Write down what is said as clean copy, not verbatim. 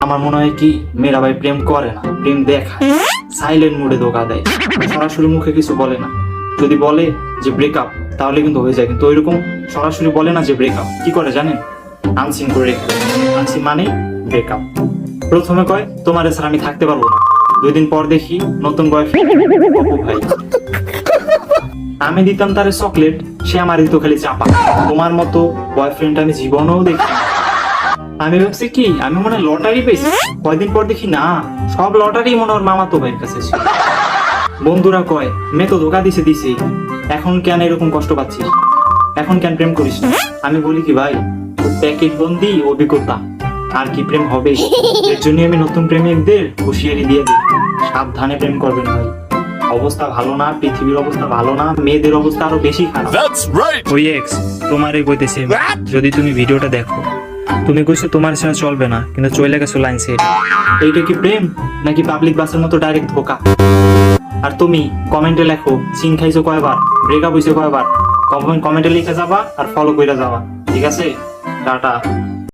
আমার মনে হয় কি মেয়েরা ভাই প্রেম করে না, প্রেম দেখায়, সাইলেন্ট মুডে ধোকা দেয়, সরাসরি মুখে কিছু বলে না। যদি বলে যে ব্রেকআপ তাহলে কিন্তু হয়ে যায়, কিন্তু ওইরকম সরাসরি বলে না যে ব্রেকআপ। কি করে জানেন? আনসিন করে রেখে দেয়। আনসিন মানে ব্রেকআপ। প্রথমে কয় তোমার ছাড়া আমি থাকতে পারবো না, 2 দিন পর দেখি নতুন বয়ফ্রেন্ড। অপু ভাই, আমি দিতাম তারে চকলেট, সে আমার দিত খালি চাপা। তোমার মতো বয়ফ্রেন্ড আমি জীবনেও দেখি। আমি ভাবছি কি আমি মনে হয় লটারি পেয়েছি, কয়দিন পর দেখি না, সব লটারি মনে হয় মামা তো ভাইয়ের কাছে ছিল। বন্ধুরা কয় মেয়ে তো ধোকা দিছে, এখন কেন এরকম কষ্ট পাচ্ছিস, এখন কেন প্রেম করিস না? আমি বলি কি ভাই, প্যাকেট বন্দি অভিজ্ঞতা, আর কি প্রেম হবে? এর জন্য আমি নতুন প্রেমিকদের হুঁশিয়ারি দিয়ে দিই, সাবধানে প্রেম করবেন ভাই। অবস্থা ভালো না, পৃথিবীর অবস্থা ভালো না, মেয়েদের অবস্থা আরো বেশি খারাপ। ওই এক্স তোমারই কইতেছে, যদি তুমি ভিডিওটা দেখো, তুমি কইছো তোমার ছাড়া চলবে না, কিন্তু চলে গেছো লাইন সেট। এইটা কি প্রেম নাকি পাবলিক বাসের মতো ডাইরেক্ট ধোকা? আর তুমি কমেন্টে লেখো সিন খাইছো কয়বার, ব্রেকআপ হইছে কয়বার, কমেন্টে লিখে যাবা আর ফলো কইরা যাবা, ঠিক আছে? টাটা।